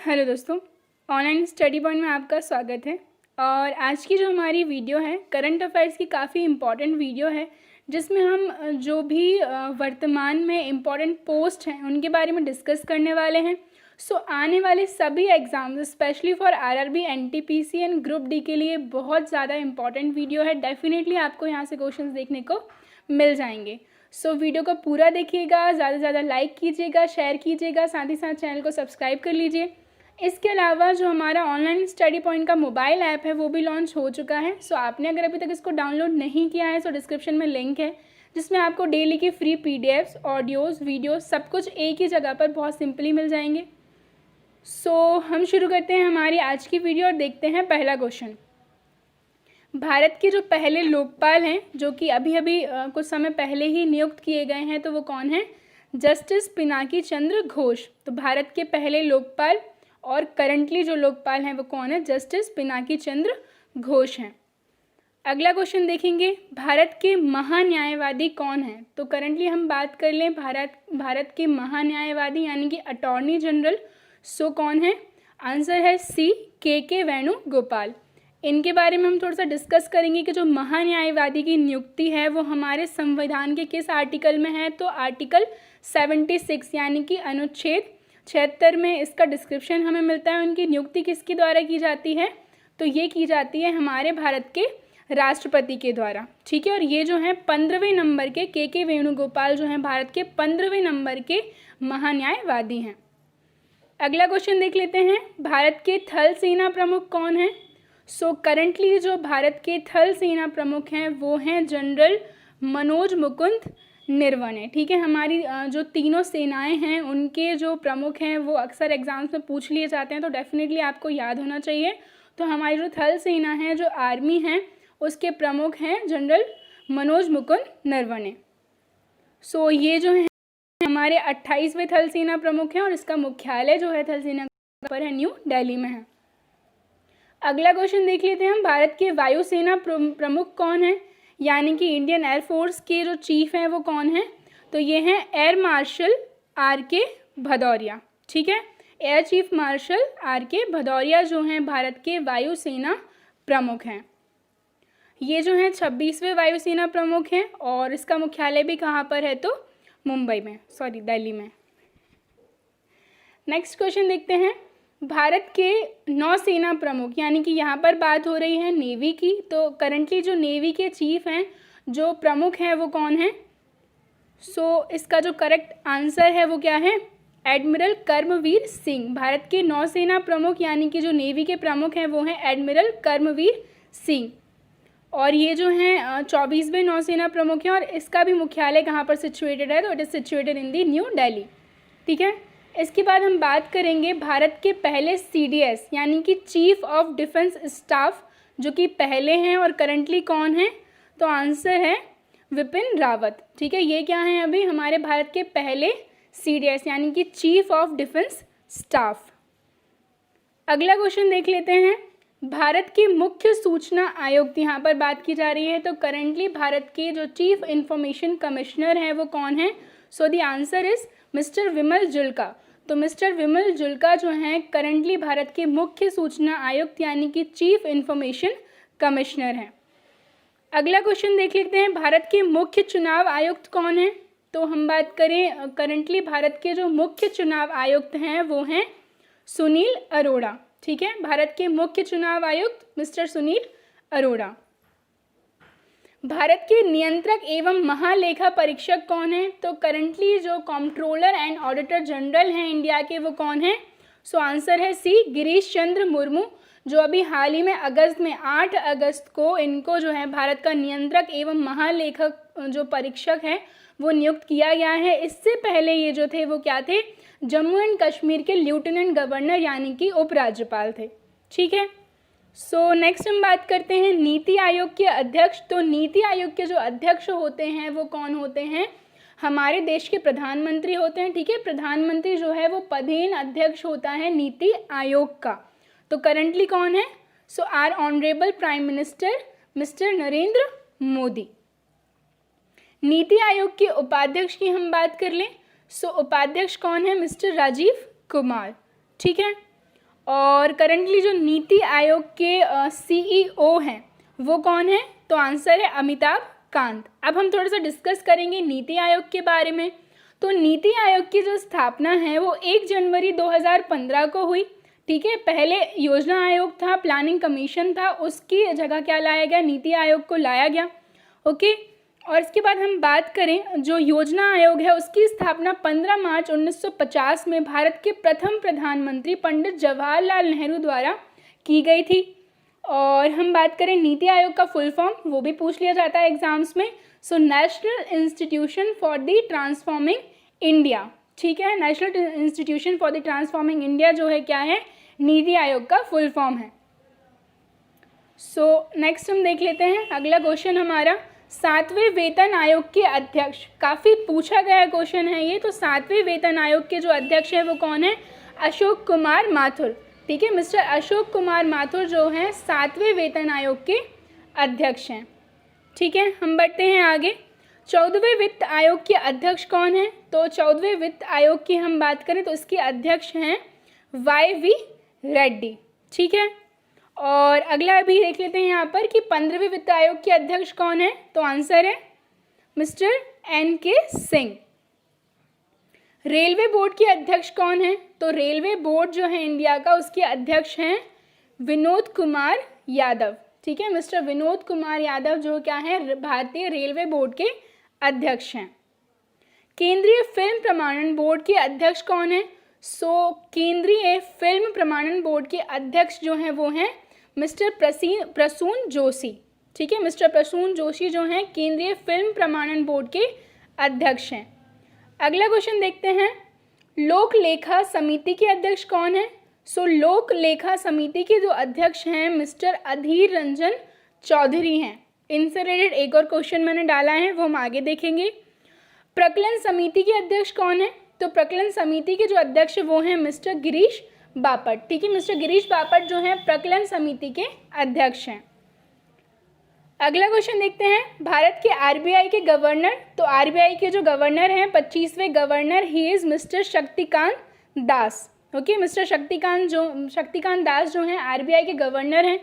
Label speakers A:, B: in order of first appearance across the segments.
A: Hello दोस्तों, online study point में आपका स्वागत है। और आज की जो हमारी वीडियो है करंट अफेयर्स की काफ़ी इम्पॉर्टेंट वीडियो है, जिसमें हम जो भी वर्तमान में इम्पॉर्टेंट पोस्ट हैं उनके बारे में डिस्कस करने वाले हैं। आने वाले सभी exams specially for RRB, NTPC and group D के लिए बहुत ज़्यादा इम्पॉर्टेंट वीडियो है। डेफिनेटली आपको यहाँ से क्वेश्चंस देखने को मिल जाएंगे। वीडियो को पूरा देखिएगा, ज़्यादा से ज़्यादा लाइक कीजिएगा, शेयर कीजिएगा, साथ ही साथ चैनल को सब्सक्राइब कर लीजिए। इसके अलावा जो हमारा ऑनलाइन स्टडी पॉइंट का मोबाइल ऐप है वो भी लॉन्च हो चुका है। आपने अगर अभी तक इसको डाउनलोड नहीं किया है तो डिस्क्रिप्शन में लिंक है, जिसमें आपको डेली की फ्री पीडीएफ्स, ऑडियोज़, वीडियोस सब कुछ एक ही जगह पर बहुत सिंपली मिल जाएंगे। हम शुरू करते हैं हमारी आज की वीडियो और देखते हैं पहला क्वेश्चन। भारत के जो पहले लोकपाल हैं, जो कि अभी अभी कुछ समय पहले ही नियुक्त किए गए हैं, तो वो कौन है? जस्टिस पिनाकी चंद्र घोष। तो भारत के पहले लोकपाल और करंटली जो लोकपाल हैं वो कौन है? जस्टिस पिनाकी चंद्र घोष हैं। अगला क्वेश्चन देखेंगे, भारत के महान्यायवादी कौन हैं? तो करंटली हम बात कर लें भारत के महान्यायवादी यानी कि अटॉर्नी जनरल, कौन है? आंसर है सी, के वेणुगोपाल। इनके बारे में हम थोड़ा सा डिस्कस करेंगे कि जो महान्यायवादी की नियुक्ति है वो हमारे संविधान के किस आर्टिकल में है? तो आर्टिकल 76 यानी कि अनुच्छेद 76 में इसका डिस्क्रिप्शन हमें मिलता है। उनकी नियुक्ति किसके द्वारा की जाती है? तो ये की जाती है हमारे भारत के राष्ट्रपति के द्वारा। ठीक है, और ये जो है 15वें नंबर के वेणुगोपाल जो हैं भारत के 15वें नंबर के महान्यायवादी हैं। अगला क्वेश्चन देख लेते हैं, भारत के थल सेना प्रमुख कौन हैं? करंटली जो भारत के थल सेना प्रमुख हैं वो हैं जनरल मनोज मुकुंद नरवणे। ठीक है, हमारी जो तीनों सेनाएं हैं उनके जो प्रमुख हैं वो अक्सर एग्जाम्स में पूछ लिए जाते हैं, तो डेफिनेटली आपको याद होना चाहिए। तो हमारी जो थल सेना है, जो आर्मी है, उसके प्रमुख हैं जनरल मनोज मुकुंद नरवणे। ये जो है हमारे 28वें थल सेना प्रमुख हैं और इसका मुख्यालय जो है थल सेना पर है, न्यू दिल्ली में है। अगला क्वेश्चन देख लेते हैं हम, भारत के वायुसेना प्रमुख कौन है? यानी कि इंडियन एयरफोर्स के जो चीफ हैं वो कौन हैं? तो ये हैं एयर मार्शल आर.के. भदौरिया। ठीक है, air chief marshal R K. Bhadauria जो हैं भारत के वायुसेना प्रमुख हैं। ये जो हैं 26वें वायुसेना प्रमुख हैं और इसका मुख्यालय भी कहाँ पर है? तो दिल्ली में। नेक्स्ट क्वेश्चन देखते हैं, भारत के नौसेना प्रमुख, यानी कि यहाँ पर बात हो रही है नेवी की, तो करंटली जो नेवी के चीफ हैं, जो प्रमुख हैं वो कौन है? इसका जो करेक्ट आंसर है वो क्या है? एडमिरल कर्मवीर सिंह। भारत के नौसेना प्रमुख यानी कि जो नेवी के प्रमुख हैं वो हैं एडमिरल कर्मवीर सिंह। और ये जो हैं 24वें नौसेना प्रमुख हैं और इसका भी मुख्यालय कहाँ पर सिचुएटेड है? तो it is situated in the new Delhi. ठीक है, इसके बाद हम बात करेंगे भारत के पहले सीडीएस यानी कि चीफ ऑफ डिफेंस स्टाफ, जो कि पहले हैं और करंटली कौन है? तो आंसर है विपिन रावत। ठीक है, ये क्या हैं? अभी हमारे भारत के पहले सीडीएस यानी कि चीफ ऑफ डिफेंस स्टाफ। अगला क्वेश्चन देख लेते हैं, भारत के मुख्य सूचना आयुक्त, यहाँ पर बात की जा रही है, तो करंटली भारत के जो चीफ इंफॉर्मेशन कमिश्नर हैं वो कौन है? द आंसर इज मिस्टर विमल जुल्का। तो मिस्टर विमल जुल्का जो हैं करंटली भारत के मुख्य सूचना आयुक्त यानी कि चीफ इंफॉर्मेशन कमिश्नर हैं। अगला क्वेश्चन देख लेते हैं, भारत के मुख्य चुनाव आयुक्त कौन है? तो हम बात करें करंटली भारत के जो मुख्य चुनाव आयुक्त हैं वो हैं सुनील अरोड़ा। ठीक है, भारत के मुख्य चुनाव आयुक्त मिस्टर सुनील अरोड़ा। भारत के नियंत्रक एवं महालेखा परीक्षक कौन है? तो करंटली जो कंट्रोलर एंड ऑडिटर जनरल हैं इंडिया के वो कौन है? आंसर है सी, गिरीश चंद्र मुर्मू, जो अभी हाल ही में अगस्त में 8 अगस्त को इनको जो है भारत का नियंत्रक एवं महालेखक जो परीक्षक है वो नियुक्त किया गया है। इससे पहले ये जो थे वो क्या थे? जम्मू एंड कश्मीर के लेफ्टिनेंट गवर्नर यानी कि उपराज्यपाल थे। ठीक है, नेक्स्ट हम बात करते हैं नीति आयोग के अध्यक्ष। तो नीति आयोग के जो अध्यक्ष होते हैं वो कौन होते हैं? हमारे देश के प्रधानमंत्री होते हैं। ठीक है, प्रधानमंत्री जो है वो पदेन अध्यक्ष होता है नीति आयोग का। तो करंटली कौन है? Are honourable prime minister mister Narendra Modi. NITI Aayog के उपाध्यक्ष की हम बात कर लें, उपाध्यक्ष कौन है? मिस्टर राजीव कुमार। ठीक है, और करंटली जो नीति आयोग के CEO हैं वो कौन है? तो आंसर है अमिताभ कांत। अब हम थोड़ा सा डिस्कस करेंगे नीति आयोग के बारे में। तो नीति आयोग की जो स्थापना है वो 1 जनवरी 2015 को हुई। ठीक है, पहले योजना आयोग था, प्लानिंग कमीशन था, उसकी जगह क्या लाया गया? नीति आयोग को लाया गया। ओके, और इसके बाद हम बात करें जो योजना आयोग है उसकी स्थापना 15 मार्च 1950 में भारत के प्रथम प्रधानमंत्री पंडित जवाहरलाल नेहरू द्वारा की गई थी। और हम बात करें नीति आयोग का फुल फॉर्म, वो भी पूछ लिया जाता है एग्जाम्स में। So national institution for the transforming India. ठीक है, national institution for the transforming India जो है क्या है? नीति आयोग का फुल फॉर्म है। सो नेक्स्ट हम देख लेते हैं अगला क्वेश्चन हमारा, 7वें वेतन आयोग के अध्यक्ष। काफ़ी पूछा गया क्वेश्चन है ये। तो 7वें वेतन आयोग के जो अध्यक्ष है वो कौन है? अशोक कुमार माथुर। ठीक है, मिस्टर अशोक कुमार माथुर जो हैं 7वें वेतन आयोग के अध्यक्ष हैं। ठीक है, हम बढ़ते हैं आगे। 14वें वित्त आयोग के अध्यक्ष कौन है? तो 14वें वित्त आयोग की हम बात करें तो इसके अध्यक्ष हैं YV रेड्डी। ठीक है, और अगला भी देख लेते हैं यहाँ पर कि 15वें वित्त आयोग के अध्यक्ष कौन है? तो आंसर है mister NK Singh. Railway board के अध्यक्ष कौन है? तो रेलवे बोर्ड जो है इंडिया का उसके अध्यक्ष हैं विनोद कुमार यादव। ठीक है, मिस्टर विनोद कुमार यादव जो क्या है? भारतीय रेलवे बोर्ड के अध्यक्ष हैं। केंद्रीय फिल्म प्रमाणन बोर्ड के अध्यक्ष कौन है? सो केंद्रीय फिल्म प्रमाणन बोर्ड के अध्यक्ष जो हैं वो हैं मिस्टर प्रसून जोशी। ठीक है, मिस्टर प्रसून जोशी जो हैं केंद्रीय फिल्म प्रमाणन बोर्ड के अध्यक्ष हैं। अगला क्वेश्चन देखते हैं, लोक लेखा समिति के अध्यक्ष कौन है? सो लोक लेखा समिति के जो अध्यक्ष हैं मिस्टर अधीर रंजन चौधरी हैं। इनसे रिलेटेड एक और क्वेश्चन मैंने डाला है, वो हम आगे देखेंगे। प्रकलन समिति के अध्यक्ष कौन है? तो प्रकलन समिति के जो अध्यक्ष वो हैं मिस्टर गिरीश बापट। ठीक है, मिस्टर गिरीश बापट जो हैं प्रकलन समिति के अध्यक्ष हैं। अगला क्वेश्चन देखते हैं, भारत के RBI के गवर्नर। तो RBI के जो गवर्नर हैं 25वें गवर्नर ही is mister Shaktikanta Das. Okay, mister Shaktikanta Das जो हैं RBI के गवर्नर हैं।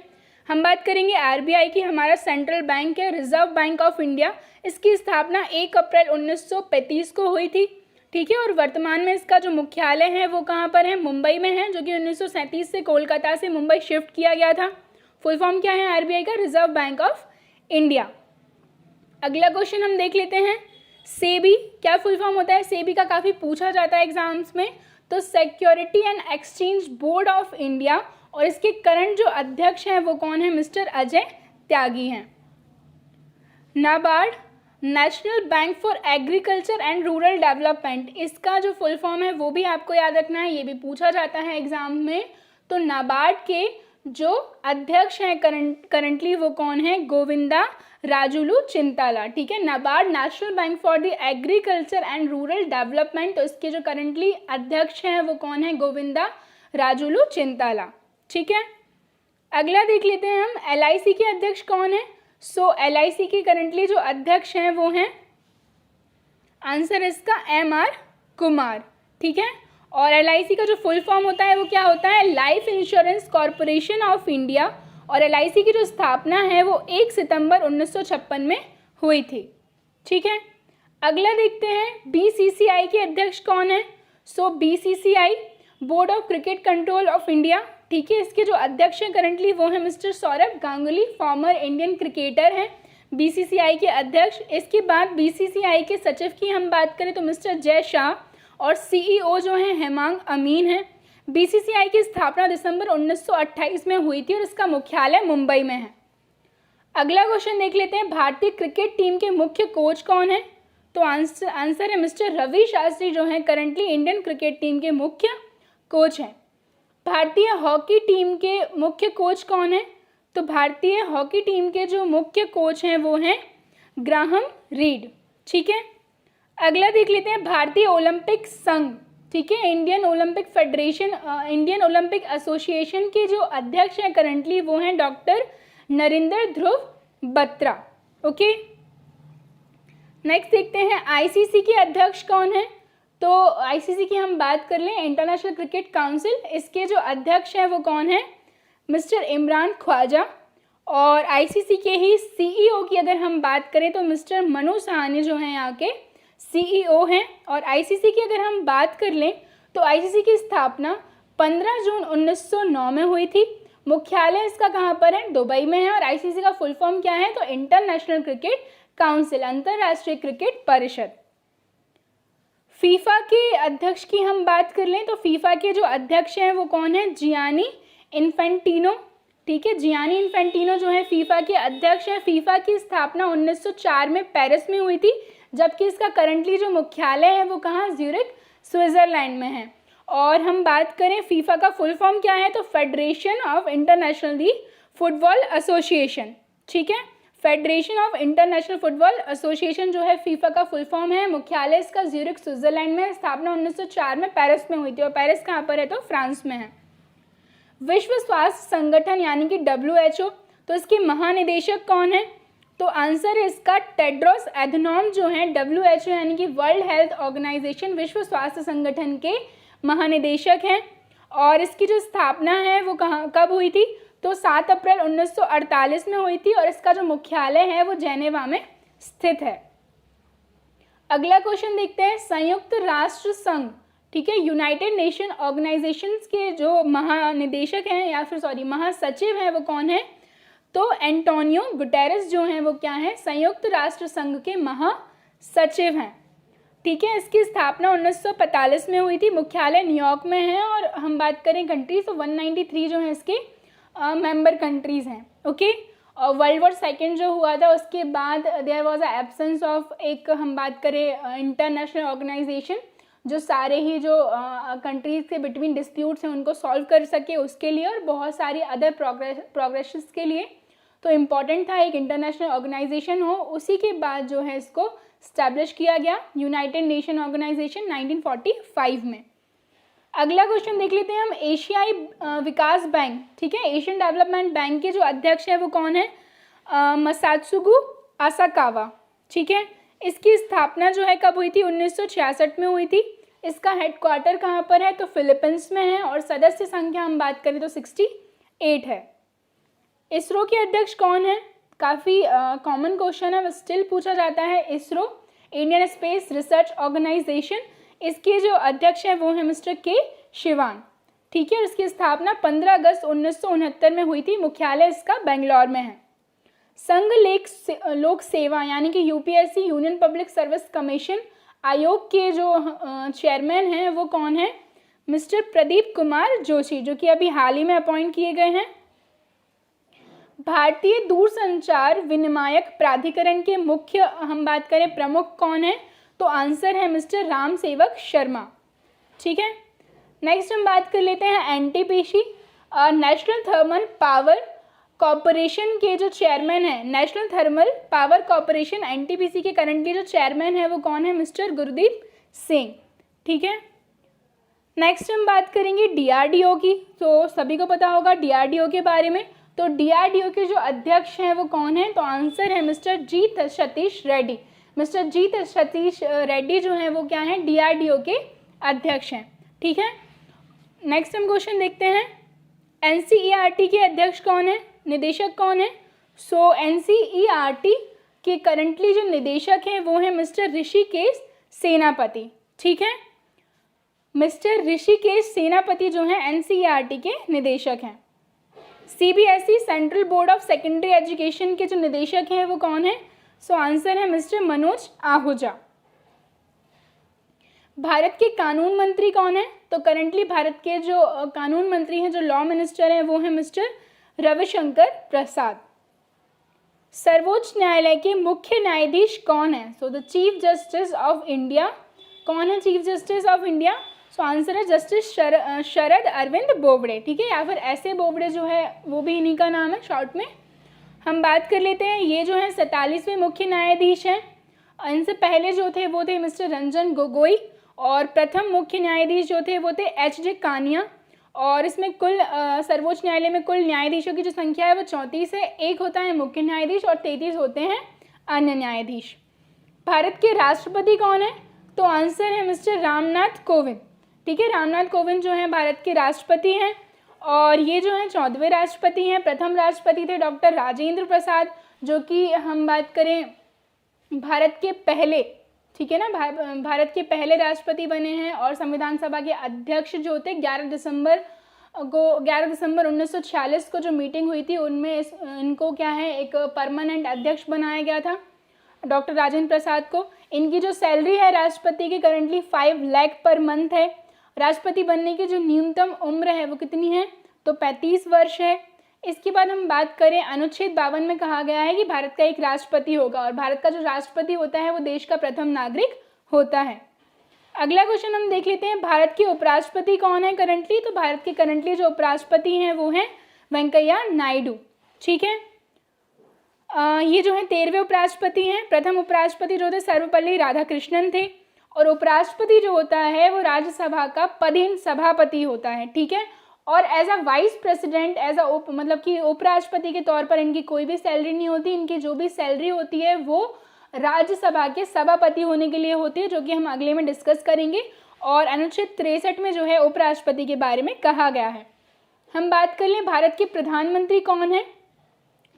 A: हम बात करेंगे RBI की, हमारा सेंट्रल बैंक है, रिजर्व बैंक ऑफ इंडिया। इसकी स्थापना 1 अप्रैल 1935 को हुई थी। ठीक है, और वर्तमान में इसका जो मुख्यालय है वो कहाँ पर है? मुंबई में है, जो कि 1937 से कोलकाता से मुंबई शिफ्ट किया गया था। फुल फॉर्म क्या है RBI का? Reserve bank of India. अगला क्वेश्चन हम देख लेते हैं, सेबी क्या फुल फॉर्म होता है? सेबी का काफ़ी पूछा जाता है एग्जाम्स में। तो security and exchange board of India, और इसके करंट जो अध्यक्ष हैं वो कौन है? मिस्टर अजय त्यागी हैं। NABARD, national bank for agriculture and rural development, इसका जो फुल फॉर्म है वो भी आपको याद रखना है, ये भी पूछा जाता है एग्जाम में। तो नाबार्ड के जो अध्यक्ष हैं करंटली वो कौन है? गोविंदा राजुलू चिंताला। ठीक है, NABARD national bank for the agriculture and rural development, तो इसके जो करंटली अध्यक्ष हैं वो कौन है? गोविंदा राजुलू चिंताला। ठीक है, अगला देख लेते हैं हम, LIC के अध्यक्ष कौन है? सो LIC के करंटली जो अध्यक्ष हैं वो हैं, आंसर इसका MR कुमार। ठीक है, और LIC का जो फुल फॉर्म होता है वो क्या होता है? Life insurance corporation of India. और LIC की जो स्थापना है वो 1 सितंबर 1956 में हुई थी। ठीक है, अगला देखते हैं, BCCI के अध्यक्ष कौन है? सो BCCI board of cricket control of India. ठीक है, इसके जो अध्यक्ष हैं करंटली वो हैं mister Saurabh Ganguly, former Indian cricketer हैं BCCI के अध्यक्ष। इसके बाद BCCI के सचिव की हम बात करें तो मिस्टर जय शाह, और CEO जो हैं हेमांग अमीन हैं। BCCI की स्थापना दिसंबर 1928 में हुई थी और इसका मुख्यालय मुंबई में है। अगला क्वेश्चन देख लेते हैं, भारतीय क्रिकेट टीम के मुख्य कोच कौन है? तो आंसर है मिस्टर रवि शास्त्री जो हैं करंटली इंडियन क्रिकेट टीम के मुख्य कोच हैं। भारतीय हॉकी टीम के मुख्य कोच कौन है? तो भारतीय हॉकी टीम के जो मुख्य कोच हैं वो हैं ग्राहम रीड। ठीक है, अगला देख लेते हैं, भारतीय ओलंपिक संघ। ठीक है, Indian Olympic federation, Indian Olympic association के जो अध्यक्ष हैं करंटली वो हैं डॉक्टर नरेंद्र ध्रुव बत्रा। ओके, नेक्स्ट देखते हैं, ICC के अध्यक्ष कौन है? तो आईसीसी की हम बात कर लें, इंटरनेशनल क्रिकेट काउंसिल, इसके जो अध्यक्ष हैं वो कौन है? मिस्टर इमरान ख्वाजा। और आईसीसी के ही सीईओ की अगर हम बात करें तो मिस्टर मनु सहानी जो हैं यहाँ के सीईओ हैं। और आईसीसी की अगर हम बात कर लें तो आईसीसी की स्थापना 15 जून 1909 में हुई थी। मुख्यालय इसका कहाँ पर है? दुबई में है। और आईसीसी का फुल फॉर्म क्या है? तो इंटरनेशनल क्रिकेट काउंसिल, अंतर्राष्ट्रीय क्रिकेट परिषद। फीफा के अध्यक्ष की हम बात कर लें तो फीफा के जो अध्यक्ष हैं वो कौन है? Gianni Infantino. ठीक है, जियानी इन्फेंटिनो जो है फीफा के अध्यक्ष हैं। फीफा की स्थापना 1904 में पेरिस में हुई थी, जबकि इसका करंटली जो मुख्यालय है वो कहाँ? ज्यूरिख, स्विट्जरलैंड में है। और हम बात करें फीफा का फुल फॉर्म क्या है? तो federation of international the football association. ठीक है, federation of international football association जो है फीफा का फुल फॉर्म है। मुख्यालय इसका ज्यूरिख, स्विट्जरलैंड में। स्थापना 1904 में पेरिस में हुई थी। और पेरिस कहाँ पर है? तो फ्रांस में है। विश्व स्वास्थ्य संगठन यानी कि WHO, तो इसके महानिदेशक कौन है? तो आंसर है इसका टेड्रोस एधनॉम जो है WHO यानी कि वर्ल्ड हेल्थ ऑर्गेनाइजेशन, विश्व स्वास्थ्य संगठन के महानिदेशक हैं। और इसकी जो स्थापना है वो कब हुई थी? तो 7 अप्रैल 1948 में हुई थी। और इसका जो मुख्यालय है वो जेनेवा में स्थित है। अगला क्वेश्चन देखते हैं, संयुक्त राष्ट्र संघ, ठीक है, यूनाइटेड नेशन ऑर्गेनाइजेशंस के जो महानिदेशक हैं या फिर महासचिव हैं वो कौन है? तो एंटोनियो गुटेरेस जो हैं वो क्या है? संयुक्त राष्ट्र संघ के महासचिव हैं। ठीक है, इसकी स्थापना 1945 में हुई थी। मुख्यालय न्यूयॉर्क में है। और हम बात करें कंट्रीज तो 193 जो है इसके मेंबर कंट्रीज़ हैं। ओके, और वर्ल्ड वॉर सेकेंड जो हुआ था उसके बाद there was a absence of एक, हम बात करें इंटरनेशनल ऑर्गेनाइजेशन जो सारे ही जो कंट्रीज़ के बिटवीन डिस्प्यूट्स हैं उनको सॉल्व कर सके उसके लिए, और बहुत सारी अदर प्रोग्रेसेस के लिए। तो इम्पॉर्टेंट था एक इंटरनेशनल ऑर्गेनाइजेशन हो। उसी के बाद जो है इसको स्टैब्लिश किया गया यूनाइटेड नेशन ऑर्गेनाइजेशन 1945 में। अगला क्वेश्चन देख लेते हैं हम, एशियाई विकास बैंक, ठीक है, एशियन डेवलपमेंट बैंक के जो अध्यक्ष है वो कौन है? मसात्सुगु आसाकावा। ठीक है, इसकी स्थापना जो है कब हुई थी? 1966 में हुई थी। इसका हेडक्वार्टर कहाँ पर है? तो फिलीपींस में है। और सदस्य संख्या हम बात करें तो 68 है। इसरो के अध्यक्ष कौन है? काफ़ी कॉमन क्वेश्चन है, स्टिल पूछा जाता है। ISRO, Indian space research organisation, इसके जो अध्यक्ष हैं वो हैं मिस्टर के शिवान। ठीक है, इसकी स्थापना 15 अगस्त 1969 में हुई थी। मुख्यालय इसका बेंगलोर में है। संघ लोक सेवा यानी कि UPSC, union public service commission आयोग के जो चेयरमैन हैं वो कौन है? मिस्टर प्रदीप कुमार जोशी, जो कि अभी हाल ही में अपॉइंट किए गए हैं। भारतीय दूरसंचार विनियामक प्राधिकरण के मुख्य, हम बात करें प्रमुख कौन है? तो आंसर है मिस्टर राम सेवक शर्मा। ठीक है, नेक्स्ट हम बात कर लेते हैं NTPC, national thermal power corporation के जो चेयरमैन हैं। National thermal power corporation NTPC के करंटली जो चेयरमैन है वो कौन है? मिस्टर गुरदीप सिंह। ठीक है, नेक्स्ट हम बात करेंगे डीआरडीओ की। तो सभी को पता होगा डीआरडीओ के बारे में। तो डीआरडीओ के जो अध्यक्ष हैं वो कौन है? तो आंसर है मिस्टर जी सतीश रेड्डी। मिस्टर जी सतीश रेड्डी जो हैं वो क्या हैं? डीआरडीओ के अध्यक्ष हैं। ठीक है, नेक्स्ट हम क्वेश्चन देखते हैं, एनसीईआरटी के अध्यक्ष कौन है? निदेशक कौन है? सो एनसीईआरटी के करंटली जो निदेशक हैं वो हैं मिस्टर ऋषिकेश सेनापति। ठीक है, मिस्टर ऋषिकेश सेनापति जो हैं एनसीईआरटी के निदेशक हैं। CBSE central board of secondary education के जो निदेशक हैं वो कौन है? सो आंसर है मिस्टर मनोज आहूजा। भारत के कानून मंत्री कौन है? तो करंटली भारत के जो कानून मंत्री हैं, जो लॉ मिनिस्टर हैं, वो हैं मिस्टर रविशंकर प्रसाद। सर्वोच्च न्यायालय के मुख्य न्यायाधीश कौन है? So the chief justice of India, कौन है chief justice of India? So answer है जस्टिस शरद अरविंद बोबड़े। ठीक है, या फिर ऐसे बोबड़े जो है वो भी इन्हीं का नाम है शॉर्ट में। हम बात कर लेते हैं, ये जो है 47वें मुख्य न्यायाधीश हैं। इनसे पहले जो थे वो थे मिस्टर रंजन गोगोई, और प्रथम मुख्य न्यायाधीश जो थे वो थे एच.जे. कानिया। और इसमें कुल सर्वोच्च न्यायालय में कुल न्यायाधीशों की जो संख्या है वो 34 है। एक होता है मुख्य न्यायाधीश और 33 होते हैं अन्य न्यायाधीश। भारत के राष्ट्रपति कौन है? तो आंसर है मिस्टर रामनाथ कोविंद। ठीक है, रामनाथ कोविंद जो हैं भारत के राष्ट्रपति हैं और ये जो हैं 14वें राष्ट्रपति हैं। प्रथम राष्ट्रपति थे डॉक्टर राजेंद्र प्रसाद, जो कि हम बात करें भारत के पहले, ठीक है ना, भारत के पहले राष्ट्रपति बने हैं। और संविधान सभा के अध्यक्ष जो थे 11 दिसंबर 1946 को जो मीटिंग हुई थी उनमें इनको क्या है एक परमानेंट अध्यक्ष बनाया गया था डॉक्टर राजेंद्र प्रसाद को। इनकी जो सैलरी है राष्ट्रपति की करंटली 5 लाख पर मंथ है। राष्ट्रपति बनने की जो न्यूनतम उम्र है वो कितनी है, तो 35 वर्ष है। इसके बाद हम बात करें अनुच्छेद 52 में कहा गया है कि भारत का एक राष्ट्रपति होगा और भारत का जो राष्ट्रपति होता है वो देश का प्रथम नागरिक होता है। अगला क्वेश्चन हम देख लेते हैं, भारत के उपराष्ट्रपति कौन है करंटली। तो भारत के करंटली जो उपराष्ट्रपति हैं वो हैं वेंकैया नायडू। ठीक है, ये जो है 13वें उपराष्ट्रपति हैं। प्रथम उपराष्ट्रपति जो थे सर्वपल्ली राधाकृष्णन थे और उपराष्ट्रपति जो होता है वो राज्यसभा का पदेन सभापति होता है। ठीक है, और as a vice president, as a मतलब कि उपराष्ट्रपति के तौर पर इनकी कोई भी सैलरी नहीं होती। इनकी जो भी सैलरी होती है वो राज्यसभा के सभापति होने के लिए होती है, जो कि हम अगले में डिस्कस करेंगे। और अनुच्छेद 63 में जो है उपराष्ट्रपति के बारे में कहा गया है। हम बात कर लें भारत के प्रधानमंत्री कौन है,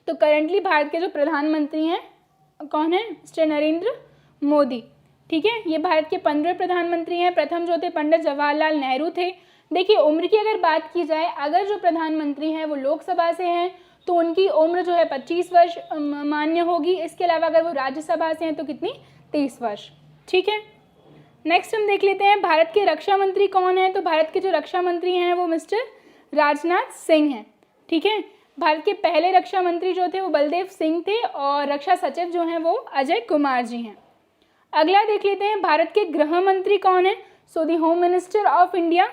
A: तो करंटली भारत के जो प्रधानमंत्री हैं कौन है, मिस्टर नरेंद्र मोदी। ठीक है, ये भारत के 15वें प्रधानमंत्री हैं। प्रथम जो थे पंडित जवाहरलाल नेहरू थे। देखिए उम्र की अगर बात की जाए, अगर जो प्रधानमंत्री हैं वो लोकसभा से हैं तो उनकी उम्र जो है 25 वर्ष मान्य होगी। इसके अलावा अगर वो राज्यसभा से हैं तो कितनी, 23 वर्ष। ठीक है, नेक्स्ट हम देख लेते हैं भारत के रक्षा मंत्री कौन है। तो भारत के जो रक्षा मंत्री हैं वो मिस्टर राजनाथ सिंह हैं। ठीक है, भारत के पहले रक्षा मंत्री जो थे वो बलदेव सिंह थे और रक्षा सचिव जो हैं वो अजय कुमार जी हैं। अगला देख लेते हैं भारत के गृह मंत्री कौन है। So the home minister of India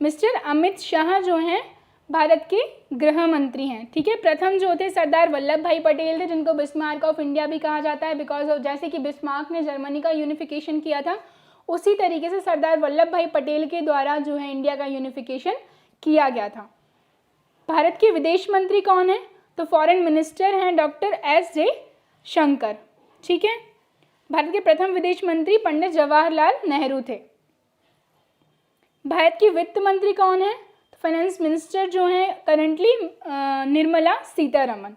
A: mister Amit Shah जो हैं भारत के गृह मंत्री हैं। ठीक है, प्रथम जो थे सरदार वल्लभ भाई पटेल थे, जिनको बिस्मार्क ऑफ इंडिया भी कहा जाता है बिकॉज ऑफ जैसे कि बिस्मार्क ने जर्मनी का यूनिफिकेशन किया था, उसी तरीके से सरदार वल्लभ भाई पटेल के द्वारा जो है इंडिया का यूनिफिकेशन किया गया था। भारत के विदेश मंत्री कौन है, तो फॉरेन मिनिस्टर हैं डॉक्टर एस जयशंकर। ठीक है, भारत के प्रथम विदेश मंत्री पंडित जवाहरलाल नेहरू थे। भारत की वित्त मंत्री कौन है, तो फाइनेंस मिनिस्टर जो हैं करंटली निर्मला सीतारमन।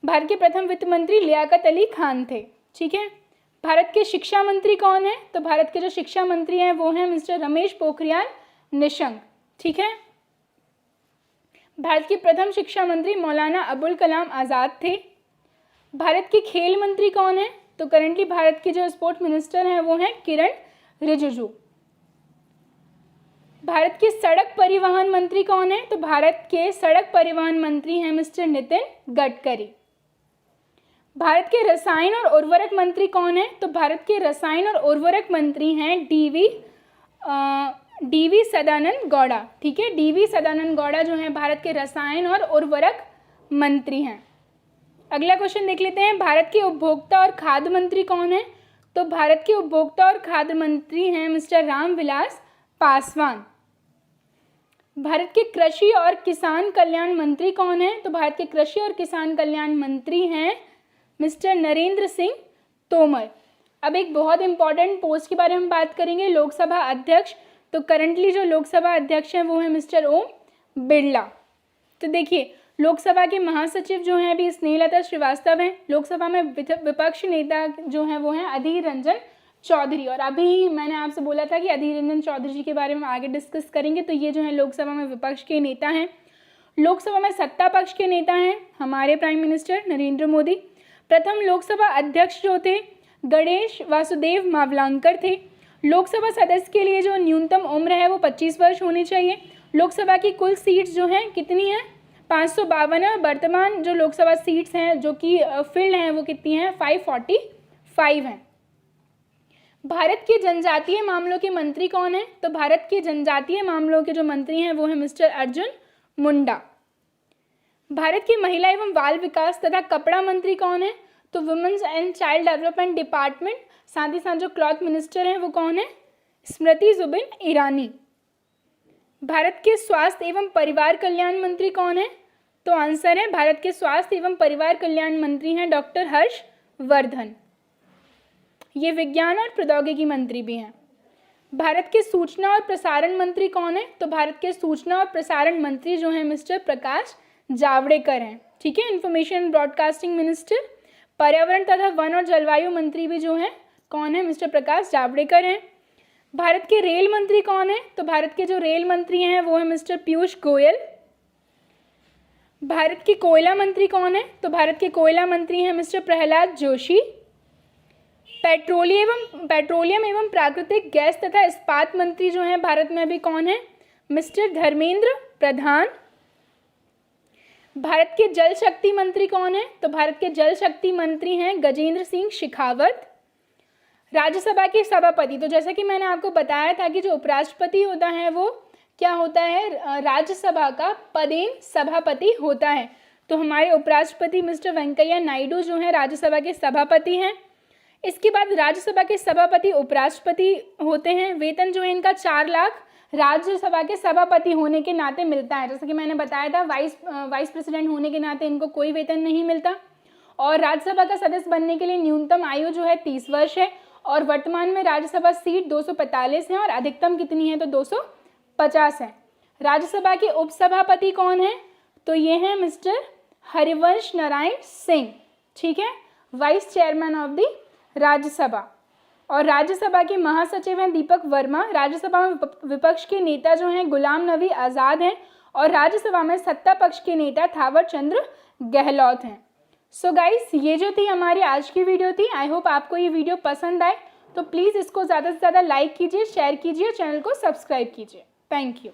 A: भारत के प्रथम वित्त मंत्री लियाकत अली खान थे। ठीक है, भारत के शिक्षा मंत्री कौन है, तो भारत के जो शिक्षा मंत्री हैं वो हैं मिस्टर रमेश पोखरियाल निशंक। ठीक है, भारत के प्रथम शिक्षा मंत्री मौलाना अबुल कलाम आज़ाद थे। भारत के खेल मंत्री कौन है, तो करंटली भारत के जो स्पोर्ट्स मिनिस्टर हैं वो हैं किरण रिजिजू। भारत के सड़क परिवहन मंत्री कौन है, तो भारत के सड़क परिवहन मंत्री हैं मिस्टर नितिन गडकरी। भारत के रसायन और उर्वरक मंत्री कौन है, तो भारत के रसायन और उर्वरक मंत्री हैं डीवी सदानंद गौड़ा। ठीक है, डीवी सदानंद गौड़ा जो हैं भारत के रसायन और उर्वरक मंत्री हैं। अगला क्वेश्चन देख लेते हैं, भारत के उपभोक्ता और खाद्य मंत्री कौन है, तो भारत के उपभोक्ता और खाद्य मंत्री हैं मिस्टर रामविलास पासवान। भारत के कृषि और किसान कल्याण मंत्री कौन है, तो भारत के कृषि और किसान कल्याण मंत्री हैं मिस्टर नरेंद्र सिंह तोमर। अब एक बहुत इंपॉर्टेंट पोस्ट के बारे में बात करेंगे, लोकसभा अध्यक्ष। तो करंटली जो लोकसभा अध्यक्ष हैं वो है मिस्टर ओम बिरला। तो देखिए लोकसभा के महासचिव जो हैं अभी स्नेहलता श्रीवास्तव हैं। लोकसभा में विपक्ष नेता जो हैं वो हैं अधीर रंजन चौधरी, और अभी मैंने आपसे बोला था कि अधीर रंजन चौधरी जी के बारे में आगे डिस्कस करेंगे। तो ये जो है लोकसभा में विपक्ष के नेता हैं। लोकसभा में सत्ता पक्ष के नेता हैं हमारे प्राइम मिनिस्टर नरेंद्र मोदी। प्रथम लोकसभा अध्यक्ष जो थे गणेश वासुदेव मावलांकर थे। लोकसभा सदस्य के लिए जो न्यूनतम उम्र है वो 25 वर्ष होनी चाहिए। लोकसभा की कुल सीट्स जो हैं कितनी हैं, 552 है। वर्तमान जो लोकसभा सीट्स हैं जो कि फिल्ड हैं वो कितनी हैं, 545 हैं। भारत के जनजातीय मामलों के मंत्री कौन है, तो भारत के जनजातीय मामलों के जो मंत्री हैं वो है मिस्टर अर्जुन मुंडा। भारत की महिला एवं बाल विकास तथा कपड़ा मंत्री कौन है, तो women's and child development department. साथ ही साथ जो क्लॉथ मिनिस्टर हैं वो कौन है, स्मृति जुबिन ईरानी। भारत के स्वास्थ्य एवं परिवार कल्याण मंत्री कौन है, तो आंसर है भारत के स्वास्थ्य एवं परिवार कल्याण मंत्री हैं डॉक्टर हर्षवर्धन। ये विज्ञान और प्रौद्योगिकी मंत्री भी हैं। भारत के सूचना और प्रसारण मंत्री कौन है? तो भारत के सूचना और प्रसारण मंत्री जो हैं मिस्टर प्रकाश जावड़ेकर हैं। ठीक है, इंफॉर्मेशन एंड ब्रॉडकास्टिंग मिनिस्टर। पर्यावरण तथा वन और जलवायु मंत्री भी जो हैं कौन है? मिस्टर प्रकाश जावड़ेकर हैं। भारत के रेल मंत्री कौन है? तो भारत के जो रेल मंत्री हैं वो है मिस्टर पीयूष गोयल। भारत के कोयला मंत्री कौन है? तो भारत के कोयला मंत्री हैं मिस्टर प्रहलाद जोशी। पेट्रोलियम एवं प्राकृतिक गैस तथा इस्पात मंत्री जो हैं भारत में अभी कौन है? मिस्टर धर्मेंद्र प्रधान। भारत के जल शक्ति मंत्री कौन है? तो भारत के जल शक्ति मंत्री हैं गजेंद्र सिंह शेखावत। राज्यसभा के सभापति, तो जैसा कि मैंने आपको बताया था कि जो उपराष्ट्रपति होता है वो क्या होता है? राज्यसभा का पदेन सभापति होता है। तो हमारे उपराष्ट्रपति मिस्टर वेंकैया नायडू जो हैं राज्यसभा के सभापति हैं। इसके बाद राज्यसभा के सभापति उपराष्ट्रपति होते हैं। वेतन जो है इनका 4 लाख राज्यसभा के सभापति होने के नाते मिलता है। जैसे कि मैंने बताया था वाइस प्रेसिडेंट होने के नाते इनको कोई वेतन नहीं मिलता। और राज्यसभा का सदस्य बनने के लिए न्यूनतम आयु जो है 30 वर्ष है। और वर्तमान में राज्यसभा सीट 245 है और अधिकतम कितनी है? तो 250 है। राज्यसभा के उपसभापति कौन है? तो ये हैं मिस्टर हरिवंश नारायण सिंह। ठीक है, vice chairman of the Rajya Sabha. और राज्यसभा के महासचिव हैं दीपक वर्मा। राज्यसभा में विपक्ष के नेता जो हैं गुलाम नबी आज़ाद हैं। और राज्यसभा में सत्ता पक्ष के नेता थावर चंद गहलोत हैं। सो गाइस, ये जो थी हमारी आज की वीडियो थी। आई होप आपको ये वीडियो पसंद आए, तो प्लीज़ इसको ज़्यादा से ज़्यादा लाइक कीजिए, शेयर कीजिए, चैनल को सब्सक्राइब कीजिए। Thank you.